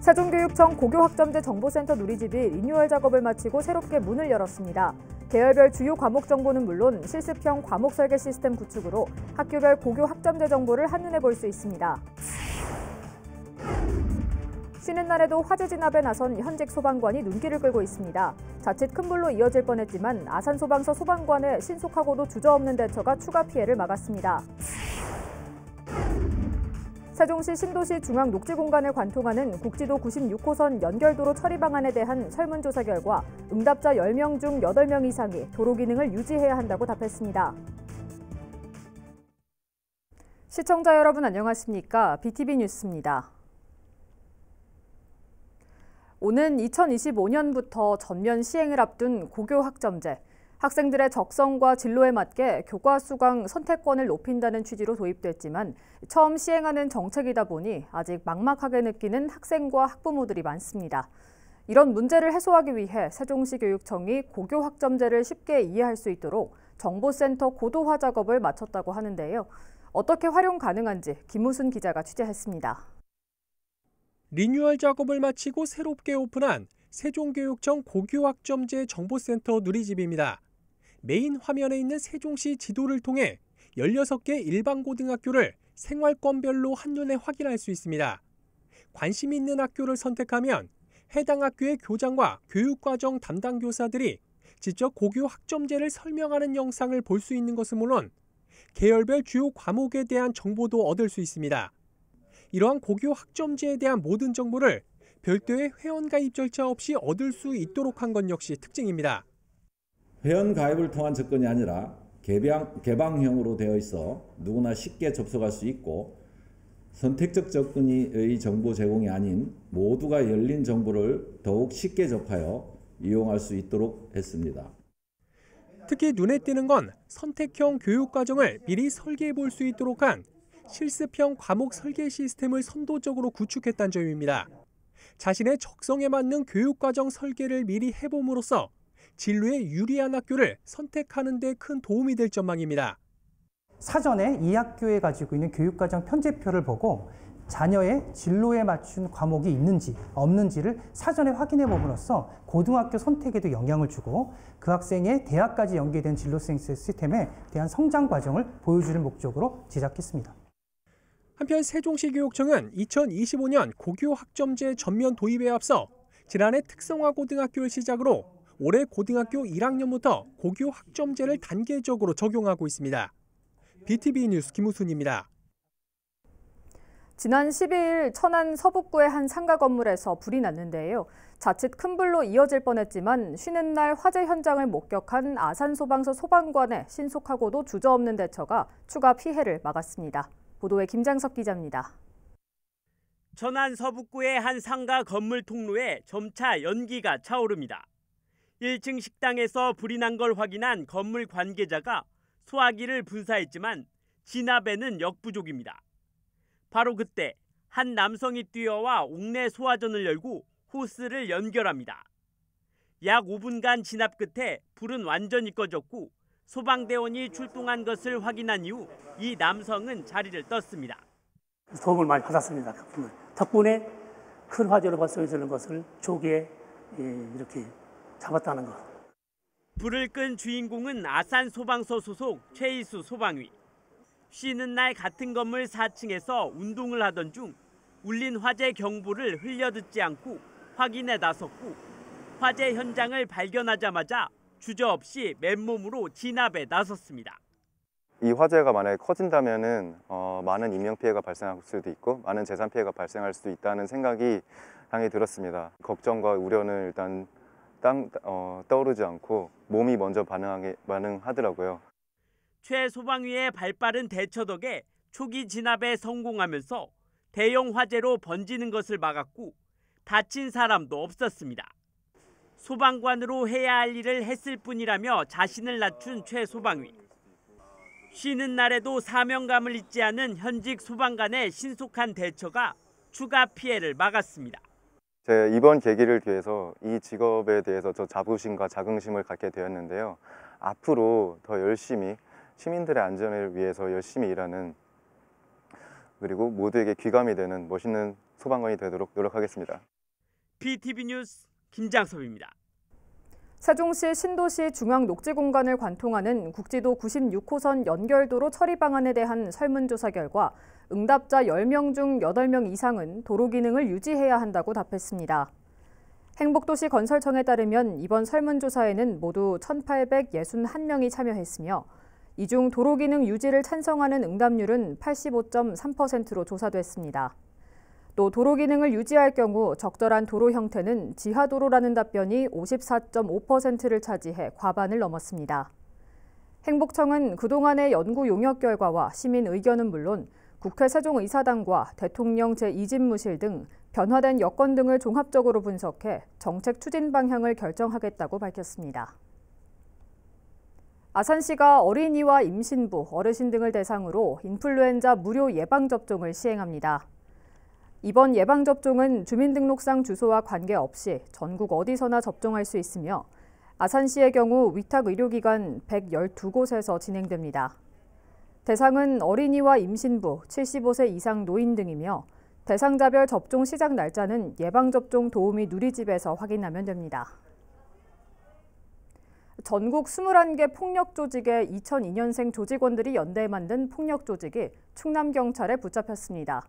세종교육청 고교학점제 정보센터 누리집이 리뉴얼 작업을 마치고 새롭게 문을 열었습니다. 계열별 주요 과목 정보는 물론 실습형 과목 설계 시스템 구축으로 학교별 고교 학점제 정보를 한눈에 볼 수 있습니다. 쉬는 날에도 화재 진압에 나선 현직 소방관이 눈길을 끌고 있습니다. 자칫 큰 불로 이어질 뻔했지만 아산소방서 소방관의 신속하고도 주저없는 대처가 추가 피해를 막았습니다. 세종시 신도시 중앙녹지공간을 관통하는 국지도 96호선 연결도로 처리 방안에 대한 설문조사 결과 응답자 10명 중 8명 이상이 도로 기능을 유지해야 한다고 답했습니다. 시청자 여러분 안녕하십니까? BTV 뉴스입니다. 오는 2025년부터 전면 시행을 앞둔 고교 학점제. 학생들의 적성과 진로에 맞게 교과 수강 선택권을 높인다는 취지로 도입됐지만 처음 시행하는 정책이다 보니 아직 막막하게 느끼는 학생과 학부모들이 많습니다. 이런 문제를 해소하기 위해 세종시 교육청이 고교 학점제를 쉽게 이해할 수 있도록 정보센터 고도화 작업을 마쳤다고 하는데요. 어떻게 활용 가능한지 김우순 기자가 취재했습니다. 리뉴얼 작업을 마치고 새롭게 오픈한 세종교육청 고교학점제 정보센터 누리집입니다. 메인 화면에 있는 세종시 지도를 통해 16개 일반고등학교를 생활권별로 한눈에 확인할 수 있습니다. 관심 있는 학교를 선택하면 해당 학교의 교장과 교육과정 담당 교사들이 직접 고교 학점제를 설명하는 영상을 볼 수 있는 것은 물론 계열별 주요 과목에 대한 정보도 얻을 수 있습니다. 이러한 고교 학점제에 대한 모든 정보를 별도의 회원가입 절차 없이 얻을 수 있도록 한 것 역시 특징입니다. 회원가입을 통한 접근이 아니라 개방형으로 되어 있어 누구나 쉽게 접속할 수 있고 선택적 접근의 정보 제공이 아닌 모두가 열린 정보를 더욱 쉽게 접하여 이용할 수 있도록 했습니다. 특히 눈에 띄는 건 선택형 교육과정을 미리 설계해 볼 수 있도록 한 실습형 과목 설계 시스템을 선도적으로 구축했다는 점입니다. 자신의 적성에 맞는 교육과정 설계를 미리 해봄으로써 진로에 유리한 학교를 선택하는 데 큰 도움이 될 전망입니다. 사전에 이 학교에 가지고 있는 교육과정 편제표를 보고 자녀의 진로에 맞춘 과목이 있는지 없는지를 사전에 확인해 봄으로써 고등학교 선택에도 영향을 주고 그 학생의 대학까지 연계된 진로수행 시스템에 대한 성장 과정을 보여주는 목적으로 제작했습니다. 한편 세종시 교육청은 2025년 고교 학점제 전면 도입에 앞서 지난해 특성화 고등학교를 시작으로 올해 고등학교 1학년부터 고교 학점제를 단계적으로 적용하고 있습니다. BTV 뉴스 김우순입니다. 지난 12일 천안 서북구의 한 상가 건물에서 불이 났는데요. 자칫 큰 불로 이어질 뻔했지만 쉬는 날 화재 현장을 목격한 아산소방서 소방관의 신속하고도 주저없는 대처가 추가 피해를 막았습니다. 보도에 김장석 기자입니다. 천안 서북구의 한 상가 건물 통로에 점차 연기가 차오릅니다. 1층 식당에서 불이 난 걸 확인한 건물 관계자가 소화기를 분사했지만 진압에는 역부족입니다. 바로 그때 한 남성이 뛰어와 옥내 소화전을 열고 호스를 연결합니다. 약 5분간 진압 끝에 불은 완전히 꺼졌고 소방대원이 출동한 것을 확인한 이후 이 남성은 자리를 떴습니다. 도움을 많이 받았습니다. 덕분에 큰 화재로 발생되는 것을 조기에 이렇게 잡았다는 것. 불을 끈 주인공은 아산소방서 소속 최희수 소방위. 쉬는 날 같은 건물 4층에서 운동을 하던 중 울린 화재 경보를 흘려듣지 않고 확인에 나섰고 화재 현장을 발견하자마자 주저없이 맨몸으로 진압에 나섰습니다. 이 화재가 만약에 커진다면은 많은 인명피해가 발생할 수도 있고 많은 재산 피해가 발생할 수도 있다는 생각이 당연히 들었습니다. 걱정과 우려는 일단 떠오르지 않고 몸이 먼저 반응하더라고요. 최 소방위의 발빠른 대처 덕에 초기 진압에 성공하면서 대형 화재로 번지는 것을 막았고 다친 사람도 없었습니다. 소방관으로 해야 할 일을 했을 뿐이라며 자신을 낮춘 최 소방위. 쉬는 날에도 사명감을 잊지 않은 현직 소방관의 신속한 대처가 추가 피해를 막았습니다. 제 이번 계기를 통해서 이 직업에 대해서 저 자부심과 자긍심을 갖게 되었는데요. 앞으로 더 열심히 시민들의 안전을 위해서 열심히 일하는 그리고 모두에게 귀감이 되는 멋있는 소방관이 되도록 노력하겠습니다. BTV 뉴스 김장섭입니다. 세종시 신도시 중앙녹지공간을 관통하는 국지도 96호선 연결도로 처리 방안에 대한 설문조사 결과 응답자 10명 중 8명 이상은 도로 기능을 유지해야 한다고 답했습니다. 행복도시 건설청에 따르면 이번 설문조사에는 모두 1,861명이 참여했으며 이 중 도로 기능 유지를 찬성하는 응답률은 85.3%로 조사됐습니다. 또 도로 기능을 유지할 경우 적절한 도로 형태는 지하도로라는 답변이 54.5%를 차지해 과반을 넘었습니다. 행복청은 그동안의 연구 용역 결과와 시민 의견은 물론 국회 세종의사당과 대통령 제2집무실 등 변화된 여건 등을 종합적으로 분석해 정책 추진 방향을 결정하겠다고 밝혔습니다. 아산시가 어린이와 임신부, 어르신 등을 대상으로 인플루엔자 무료 예방접종을 시행합니다. 이번 예방접종은 주민등록상 주소와 관계없이 전국 어디서나 접종할 수 있으며 아산시의 경우 위탁의료기관 112곳에서 진행됩니다. 대상은 어린이와 임신부, 75세 이상 노인 등이며 대상자별 접종 시작 날짜는 예방접종 도우미 누리집에서 확인하면 됩니다. 전국 21개 폭력조직의 2002년생 조직원들이 연대해 만든 폭력조직이 충남경찰에 붙잡혔습니다.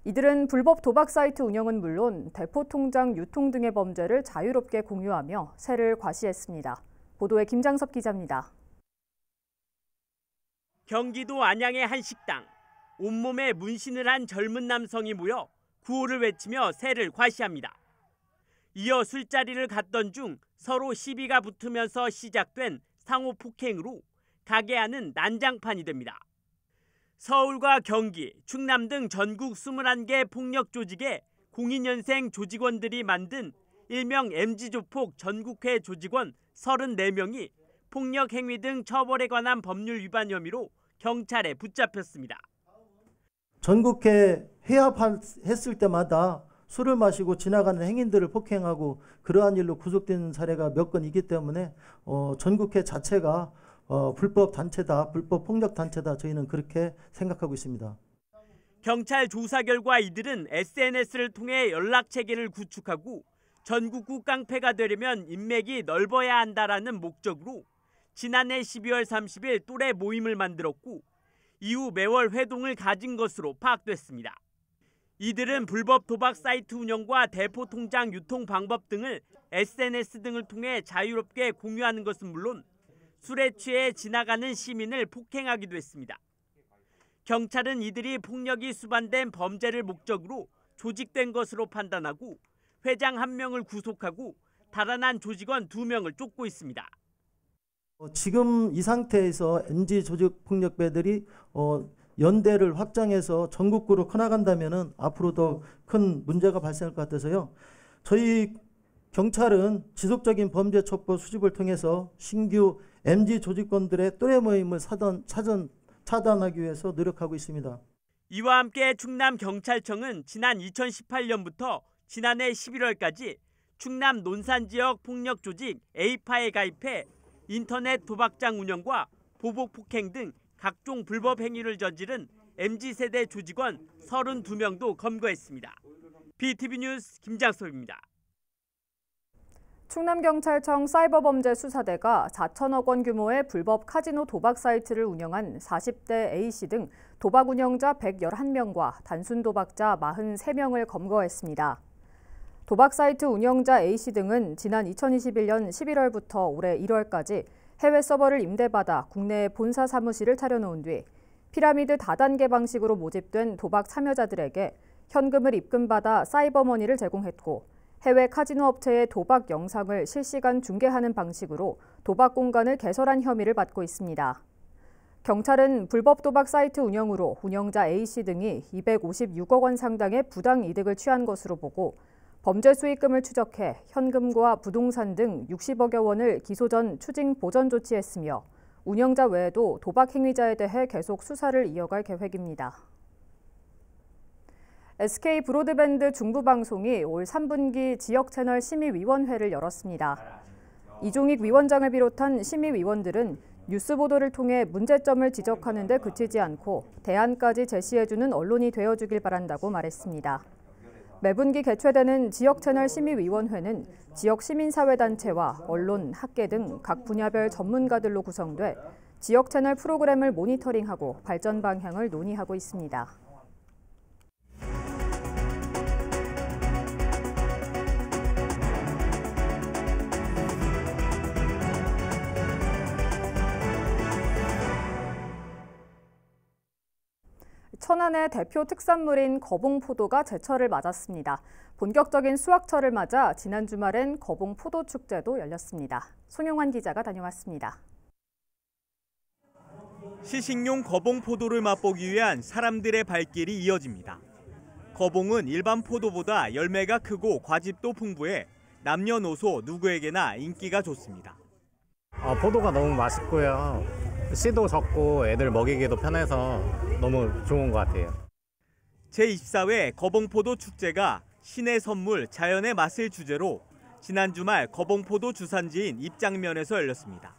이들은 불법 도박 사이트 운영은 물론 대포통장 유통 등의 범죄를 자유롭게 공유하며 세를 과시했습니다. 보도에 김장섭 기자입니다. 경기도 안양의 한 식당. 온몸에 문신을 한 젊은 남성이 모여 구호를 외치며 세를 과시합니다. 이어 술자리를 갔던 중 서로 시비가 붙으면서 시작된 상호 폭행으로 가게 안은 난장판이 됩니다. 서울과 경기, 충남 등 전국 21개 폭력 조직의 02년생 조직원들이 만든 일명 MG조폭 전국회 조직원 34명이 폭력 행위 등 처벌에 관한 법률 위반 혐의로 경찰에 붙잡혔습니다. 전국회 회합했을 때마다 술을 마시고 지나가는 행인들을 폭행하고 그러한 일로 구속된 사례가 몇 건 있기 때문에 전국회 자체가 불법 단체다, 불법 폭력 단체다, 저희는 그렇게 생각하고 있습니다. 경찰 조사 결과 이들은 SNS를 통해 연락 체계를 구축하고 전국구 깡패가 되려면 인맥이 넓어야 한다라는 목적으로 지난해 12월 30일 또래 모임을 만들었고 이후 매월 회동을 가진 것으로 파악됐습니다. 이들은 불법 도박 사이트 운영과 대포 통장 유통 방법 등을 SNS 등을 통해 자유롭게 공유하는 것은 물론 술에 취해 지나가는 시민을 폭행하기도 했습니다. 경찰은 이들이 폭력이 수반된 범죄를 목적으로 조직된 것으로 판단하고 회장 1명을 구속하고 달아난 조직원 2명을 쫓고 있습니다. 지금 이 상태에서 MG 조직 폭력배들이 연대를 확장해서 전국구로 커나간다면 앞으로 더 큰 문제가 발생할 것 같아서요. 저희 경찰은 지속적인 범죄 촉구 수집을 통해서 신규 MG 조직원들의 또래 모임을 차단하기 위해서 노력하고 있습니다. 이와 함께 충남경찰청은 지난 2018년부터 지난해 11월까지 충남 논산 지역 폭력 조직 A파에 가입해 인터넷 도박장 운영과 보복 폭행 등 각종 불법 행위를 저지른 MZ세대 조직원 32명도 검거했습니다. BTV 뉴스 김장섭입니다. 충남경찰청 사이버범죄수사대가 4천억 원 규모의 불법 카지노 도박 사이트를 운영한 40대 A씨 등 도박 운영자 111명과 단순 도박자 43명을 검거했습니다. 도박 사이트 운영자 A씨 등은 지난 2021년 11월부터 올해 1월까지 해외 서버를 임대받아 국내에 본사 사무실을 차려놓은 뒤 피라미드 다단계 방식으로 모집된 도박 참여자들에게 현금을 입금받아 사이버머니를 제공했고 해외 카지노 업체의 도박 영상을 실시간 중계하는 방식으로 도박 공간을 개설한 혐의를 받고 있습니다. 경찰은 불법 도박 사이트 운영으로 운영자 A씨 등이 256억 원 상당의 부당 이득을 취한 것으로 보고 범죄 수익금을 추적해 현금과 부동산 등 60억여 원을 기소 전 추징 보전 조치했으며 운영자 외에도 도박 행위자에 대해 계속 수사를 이어갈 계획입니다. SK 브로드밴드 중부방송이 올 3분기 지역채널 심의위원회를 열었습니다. 이종익 위원장을 비롯한 심의위원들은 뉴스 보도를 통해 문제점을 지적하는 데 그치지 않고 대안까지 제시해주는 언론이 되어주길 바란다고 말했습니다. 매분기 개최되는 지역채널심의위원회는 지역 시민사회단체와 언론, 학계 등 각 분야별 전문가들로 구성돼 지역채널 프로그램을 모니터링하고 발전 방향을 논의하고 있습니다. 천안의 대표 특산물인 거봉포도가 제철을 맞았습니다. 본격적인 수확철을 맞아 지난 주말엔 거봉포도 축제도 열렸습니다. 송영환 기자가 다녀왔습니다. 시식용 거봉포도를 맛보기 위한 사람들의 발길이 이어집니다. 거봉은 일반 포도보다 열매가 크고 과즙도 풍부해 남녀노소 누구에게나 인기가 좋습니다. 포도가 너무 맛있고요. 씨도 적고 애들 먹이기도 편해서 너무 좋은 것 같아요. 제24회 거봉포도 축제가 신의 선물, 자연의 맛을 주제로 지난 주말 거봉포도 주산지인 입장면에서 열렸습니다.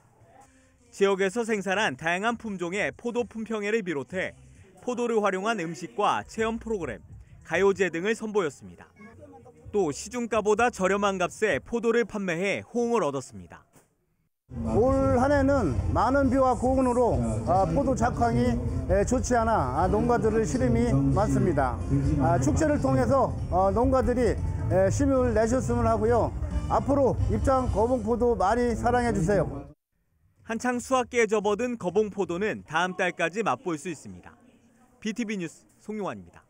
지역에서 생산한 다양한 품종의 포도 품평회를 비롯해 포도를 활용한 음식과 체험 프로그램, 가요제 등을 선보였습니다. 또 시중가보다 저렴한 값에 포도를 판매해 호응을 얻었습니다. 올 한 해는 많은 비와 고온으로 포도 작황이 좋지 않아 농가들의 시름이 많습니다. 축제를 통해서 농가들이 힘을 내셨으면 하고요. 앞으로 입장 거봉포도 많이 사랑해 주세요. 한창 수확기에 접어든 거봉포도는 다음 달까지 맛볼 수 있습니다. BTV 뉴스 송용환입니다.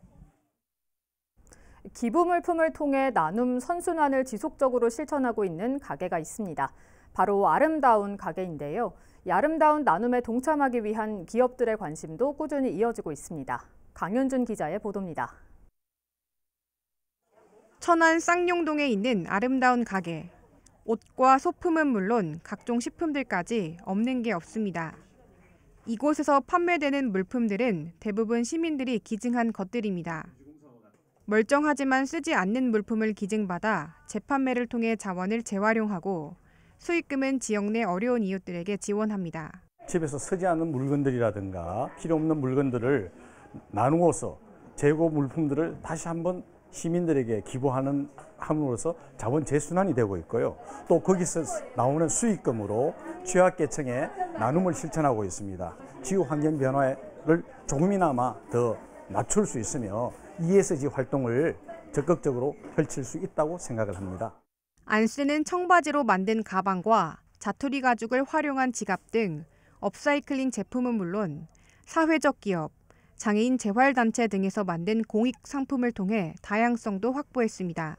기부 물품을 통해 나눔 선순환을 지속적으로 실천하고 있는 가게가 있습니다. 바로 아름다운 가게인데요. 이 아름다운 나눔에 동참하기 위한 기업들의 관심도 꾸준히 이어지고 있습니다. 강현준 기자의 보도입니다. 천안 쌍용동에 있는 아름다운 가게. 옷과 소품은 물론 각종 식품들까지 없는 게 없습니다. 이곳에서 판매되는 물품들은 대부분 시민들이 기증한 것들입니다. 멀쩡하지만 쓰지 않는 물품을 기증받아 재판매를 통해 자원을 재활용하고 수익금은 지역 내 어려운 이웃들에게 지원합니다. 집에서 쓰지 않는 물건들이라든가 필요 없는 물건들을 나누어서 재고 물품들을 다시 한번 시민들에게 함으로써 자원 재순환이 되고 있고요. 또 거기서 나오는 수익금으로 취약계층에 나눔을 실천하고 있습니다. 지구 환경 변화를 조금이나마 더 낮출 수 있으며 ESG 활동을 적극적으로 펼칠 수 있다고 생각을 합니다. 안 쓰는 청바지로 만든 가방과 자투리 가죽을 활용한 지갑 등 업사이클링 제품은 물론 사회적 기업, 장애인 재활단체 등에서 만든 공익 상품을 통해 다양성도 확보했습니다.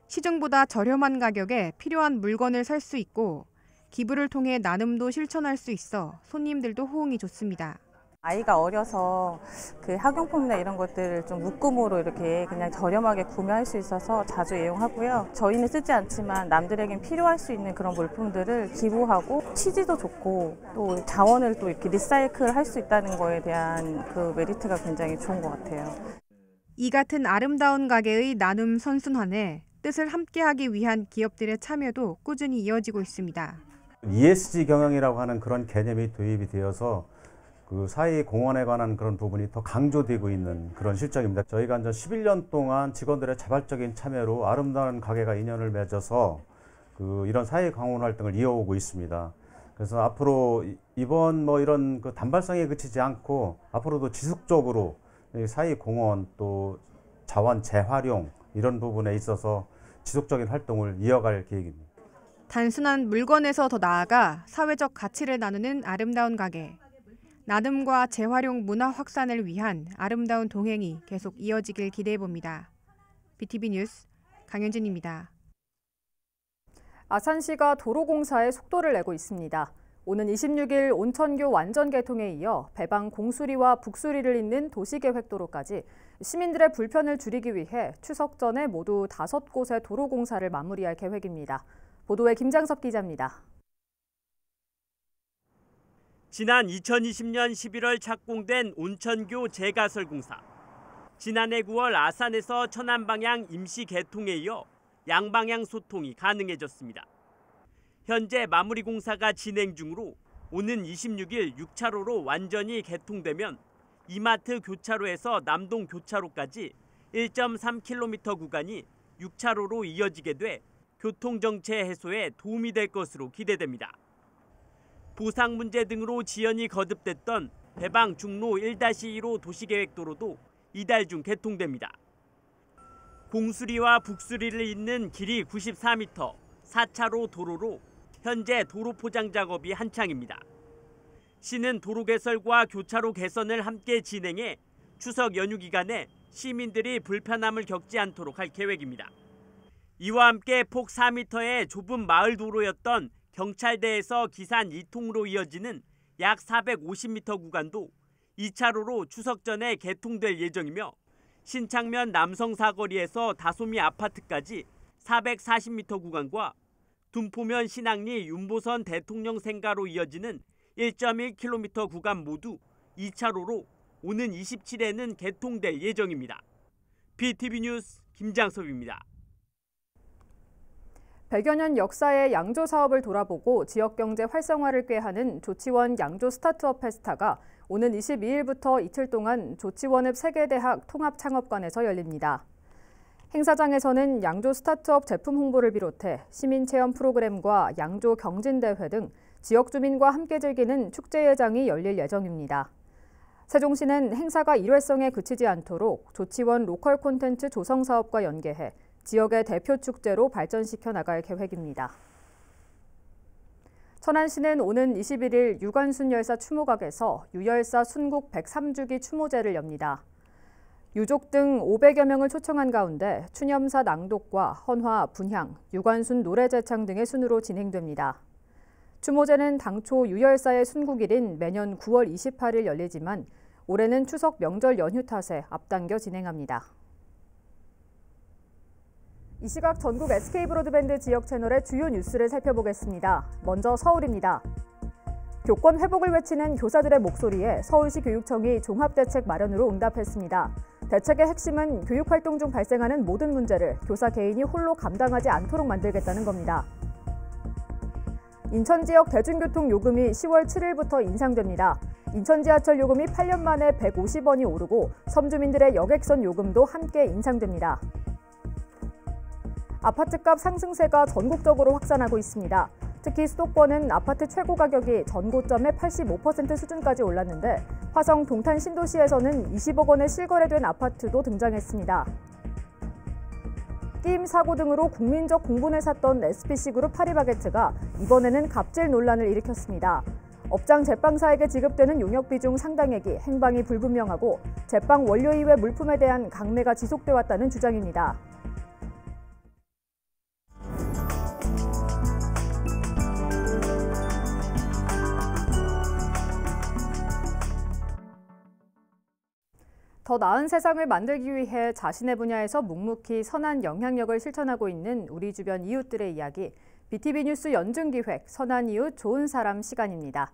시중보다 저렴한 가격에 필요한 물건을 살 수 있고 기부를 통해 나눔도 실천할 수 있어 손님들도 호응이 좋습니다. 아이가 어려서 그 학용품이나 이런 것들을 좀 묶음으로 이렇게 그냥 저렴하게 구매할 수 있어서 자주 이용하고요. 저희는 쓰지 않지만 남들에겐 필요할 수 있는 그런 물품들을 기부하고 취지도 좋고 또 자원을 또 이렇게 리사이클 할 수 있다는 거에 대한 그 메리트가 굉장히 좋은 것 같아요. 이 같은 아름다운 가게의 나눔 선순환에 뜻을 함께하기 위한 기업들의 참여도 꾸준히 이어지고 있습니다. ESG 경영이라고 하는 그런 개념이 도입이 되어서 그 사회 공헌에 관한 그런 부분이 더 강조되고 있는 그런 실정입니다. 저희가 이제 11년 동안 직원들의 자발적인 참여로 아름다운 가게가 인연을 맺어서 이런 사회 공헌 활동을 이어오고 있습니다. 그래서 앞으로 이번 이런 그 단발성에 그치지 않고 앞으로도 지속적으로 사회 공헌 또 자원 재활용 이런 부분에 있어서 지속적인 활동을 이어갈 계획입니다. 단순한 물건에서 더 나아가 사회적 가치를 나누는 아름다운 가게. 나눔과 재활용 문화 확산을 위한 아름다운 동행이 계속 이어지길 기대해봅니다. BTV 뉴스 강현진입니다. 아산시가 도로공사에 속도를 내고 있습니다. 오는 26일 온천교 완전 개통에 이어 배방 공수리와 북수리를 잇는 도시계획도로까지 시민들의 불편을 줄이기 위해 추석 전에 모두 5곳의 도로공사를 마무리할 계획입니다. 보도에 김장섭 기자입니다. 지난 2020년 11월 착공된 온천교 재가설 공사. 지난해 9월 아산에서 천안 방향 임시 개통에 이어 양방향 소통이 가능해졌습니다. 현재 마무리 공사가 진행 중으로 오는 26일 6차로로 완전히 개통되면 이마트 교차로에서 남동 교차로까지 1.3km 구간이 6차로로 이어지게 돼 교통정체 해소에 도움이 될 것으로 기대됩니다. 보상 문제 등으로 지연이 거듭됐던 배방 중로 1-2호 도시계획도로도 이달 중 개통됩니다. 공수리와 북수리를 잇는 길이 94m, 4차로 도로로 현재 도로 포장 작업이 한창입니다. 시는 도로 개설과 교차로 개선을 함께 진행해 추석 연휴 기간에 시민들이 불편함을 겪지 않도록 할 계획입니다. 이와 함께 폭 4m의 좁은 마을 도로였던 경찰대에서 기산 2통으로 이어지는 약 450m 구간도 2차로로 추석 전에 개통될 예정이며 신창면 남성사거리에서 다소미 아파트까지 440m 구간과 둔포면 신항리 윤보선 대통령 생가로 이어지는 1.1km 구간 모두 2차로로 오는 27일에는 개통될 예정입니다. BTV 뉴스 김장섭입니다. 100여 년 역사의 양조 사업을 돌아보고 지역 경제 활성화를 꾀하는 조치원 양조 스타트업 페스타가 오는 22일부터 이틀 동안 조치원읍 세계대학 통합창업관에서 열립니다. 행사장에서는 양조 스타트업 제품 홍보를 비롯해 시민체험 프로그램과 양조 경진대회 등 지역 주민과 함께 즐기는 축제 예장이 열릴 예정입니다. 세종시는 행사가 일회성에 그치지 않도록 조치원 로컬 콘텐츠 조성 사업과 연계해 지역의 대표 축제로 발전시켜 나갈 계획입니다. 천안시는 오는 21일 유관순 열사 추모각에서 유열사 순국 103주기 추모제를 엽니다. 유족 등 500여 명을 초청한 가운데 추념사 낭독과 헌화, 분향, 유관순 노래 제창 등의 순으로 진행됩니다. 추모제는 당초 유열사의 순국일인 매년 9월 28일 열리지만 올해는 추석 명절 연휴 탓에 앞당겨 진행합니다. 이 시각 전국 SK브로드밴드 지역 채널의 주요 뉴스를 살펴보겠습니다. 먼저 서울입니다. 교권 회복을 외치는 교사들의 목소리에 서울시 교육청이 종합대책 마련으로 응답했습니다. 대책의 핵심은 교육활동 중 발생하는 모든 문제를 교사 개인이 홀로 감당하지 않도록 만들겠다는 겁니다. 인천 지역 대중교통 요금이 10월 7일부터 인상됩니다. 인천 지하철 요금이 8년 만에 150원이 오르고 섬주민들의 여객선 요금도 함께 인상됩니다. 아파트값 상승세가 전국적으로 확산하고 있습니다. 특히 수도권은 아파트 최고 가격이 전고점의 85% 수준까지 올랐는데 화성 동탄 신도시에서는 20억 원에 실거래된 아파트도 등장했습니다. 게임 사고 등으로 국민적 공분을 샀던 SPC그룹 파리바게트가 이번에는 갑질 논란을 일으켰습니다. 업장 제빵사에게 지급되는 용역비 중 상당액이 행방이 불분명하고 제빵 원료 이외 물품에 대한 강매가 지속돼 왔다는 주장입니다. 더 나은 세상을 만들기 위해 자신의 분야에서 묵묵히 선한 영향력을 실천하고 있는 우리 주변 이웃들의 이야기, BTV 뉴스 연중기획 선한 이웃 좋은 사람 시간입니다.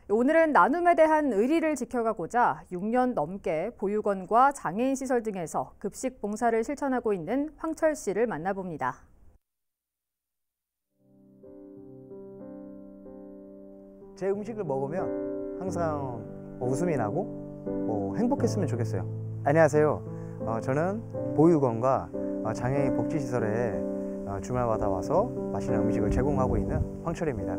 오늘은 나눔에 대한 의리를 지켜가고자 6년 넘게 보육원과 장애인 시설 등에서 급식 봉사를 실천하고 있는 황철 씨를 만나봅니다. 제 음식을 먹으면 항상 웃음이 나고 행복했으면 좋겠어요. 안녕하세요. 저는 보육원과 장애인 복지시설에 주말마다 와서 맛있는 음식을 제공하고 있는 황철입니다.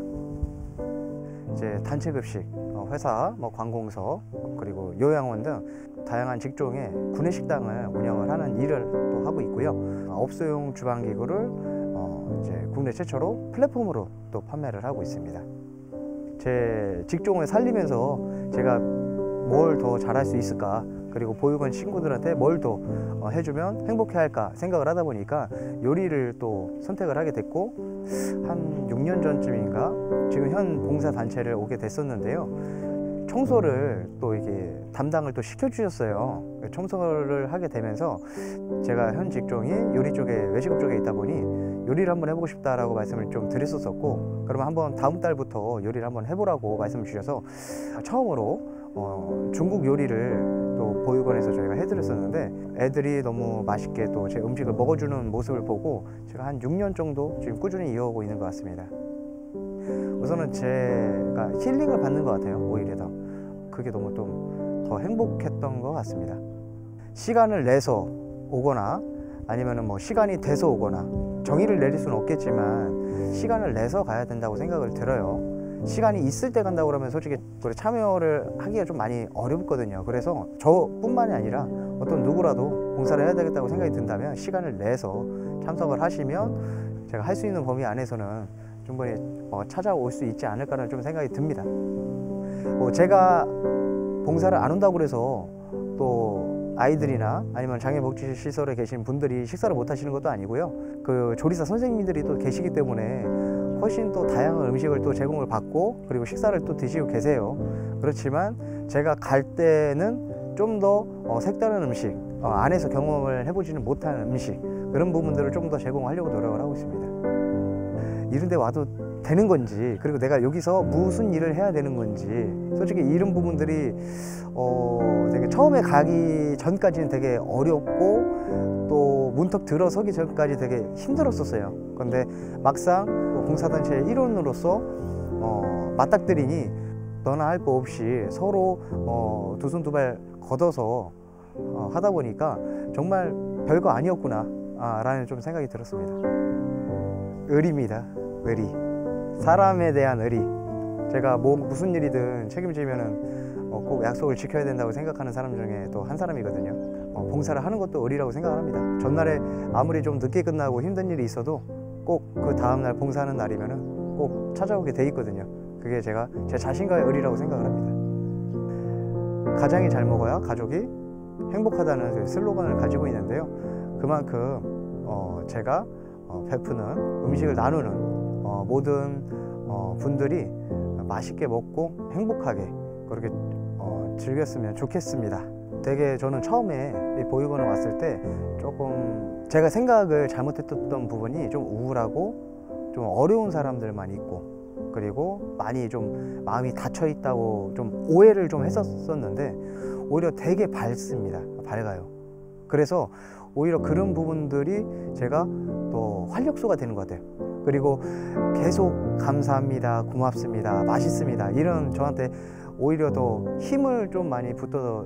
이제 단체급식, 회사, 관공서, 그리고 요양원 등 다양한 직종의 구내식당을 운영을 하는 일을 또 하고 있고요. 업소용 주방기구를 이제 국내 최초로 플랫폼으로 또 판매를 하고 있습니다. 제 직종을 살리면서 제가 뭘 더 잘할 수 있을까, 그리고 보육원 친구들한테 뭘 더 해주면 행복해할까 생각을 하다 보니까 요리를 또 선택을 하게 됐고, 한 6년 전쯤인가 지금 현 봉사단체를 오게 됐었는데요. 청소를 또 이게 담당을 또 시켜주셨어요. 청소를 하게 되면서 제가 현 직종이 요리 쪽에, 외식업 쪽에 있다 보니 요리를 한번 해보고 싶다라고 말씀을 좀 드렸었고, 그러면 한번 다음 달부터 요리를 한번 해보라고 말씀을 주셔서 처음으로 중국 요리를 또 보육원에서 저희가 해드렸었는데, 애들이 너무 맛있게 또 제 음식을 먹어주는 모습을 보고 제가 한 6년 정도 지금 꾸준히 이어오고 있는 것 같습니다. 우선은 제가 힐링을 받는 것 같아요. 오히려 그게 너무 좀 더 행복했던 것 같습니다. 시간을 내서 오거나 아니면은 뭐 시간이 돼서 오거나 정의를 내릴 수는 없겠지만 시간을 내서 가야 된다고 생각을 들어요. 시간이 있을 때 간다고 그러면 솔직히 참여를 하기가 좀 많이 어렵거든요. 그래서 저뿐만이 아니라 어떤 누구라도 봉사를 해야 되겠다고 생각이 든다면 시간을 내서 참석을 하시면 제가 할 수 있는 범위 안에서는 충분히 찾아올 수 있지 않을까라는 좀 생각이 듭니다. 제가 봉사를 안 온다고 그래서 또 아이들이나 아니면 장애복지시설에 계신 분들이 식사를 못 하시는 것도 아니고요. 그 조리사 선생님들이 또 계시기 때문에 훨씬 또 다양한 음식을 또 제공을 받고 그리고 식사를 또 드시고 계세요. 그렇지만 제가 갈 때는 좀 더 색다른 음식, 안에서 경험을 해보지는 못한 음식 그런 부분들을 좀 더 제공하려고 노력을 하고 있습니다. 이런 데 와도 되는 건지 그리고 내가 여기서 무슨 일을 해야 되는 건지 솔직히 이런 부분들이 되게 처음에 가기 전까지는 되게 어렵고 또 문턱 들어서기 전까지 되게 힘들었었어요. 그런데 막상 봉사단체의 일원으로서 맞닥뜨리니 너나 할 거 없이 서로 두 손 두 발 걷어서 하다 보니까 정말 별거 아니었구나 라는 좀 생각이 들었습니다. 의리입니다. 의리. 사람에 대한 의리. 제가 무슨 일이든 책임지면은 꼭 약속을 지켜야 된다고 생각하는 사람 중에 또 한 사람이거든요. 봉사를 하는 것도 의리라고 생각을 합니다. 전날에 아무리 좀 늦게 끝나고 힘든 일이 있어도 꼭 그 다음날 봉사하는 날이면은 꼭 찾아오게 돼 있거든요. 그게 제 자신과의 의리라고 생각을 합니다. 가장이 잘 먹어야 가족이 행복하다는 슬로건을 가지고 있는데요. 그만큼 제가 베푸는 음식을 나누는 모든 분들이 맛있게 먹고 행복하게 그렇게 즐겼으면 좋겠습니다. 되게 저는 처음에 이 보육원에 왔을 때 조금 제가 생각을 잘못했던 부분이 좀 우울하고 좀 어려운 사람들만 있고 그리고 많이 좀 마음이 닫혀 있다고 좀 오해를 좀 했었는데 오히려 되게 밝습니다. 밝아요. 그래서 오히려 그런 부분들이 제가 또 활력소가 되는 것 같아요. 그리고 계속 감사합니다, 고맙습니다, 맛있습니다 이런 저한테 오히려 더 힘을 좀 많이 붙어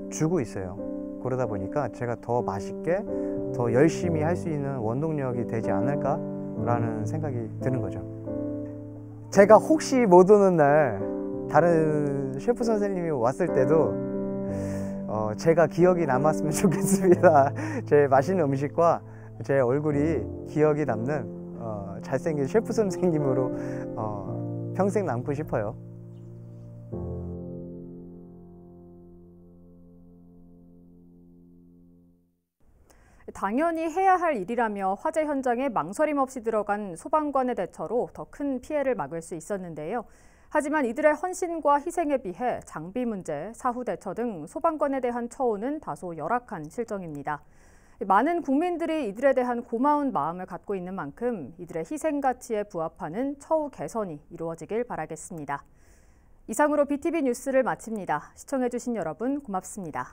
주고 있어요. 그러다 보니까 제가 더 맛있게 더 열심히 할 수 있는 원동력이 되지 않을까라는 생각이 드는 거죠. 제가 혹시 못 오는 날 다른 셰프 선생님이 왔을 때도 제가 기억이 남았으면 좋겠습니다. 제 맛있는 음식과 제 얼굴이 기억이 남는 잘생긴 셰프 선생님으로 평생 남고 싶어요. 당연히 해야 할 일이라며 화재 현장에 망설임 없이 들어간 소방관의 대처로 더 큰 피해를 막을 수 있었는데요. 하지만 이들의 헌신과 희생에 비해 장비 문제, 사후 대처 등 소방관에 대한 처우는 다소 열악한 실정입니다. 많은 국민들이 이들에 대한 고마운 마음을 갖고 있는 만큼 이들의 희생 가치에 부합하는 처우 개선이 이루어지길 바라겠습니다. 이상으로 BTV 뉴스를 마칩니다. 시청해주신 여러분 고맙습니다.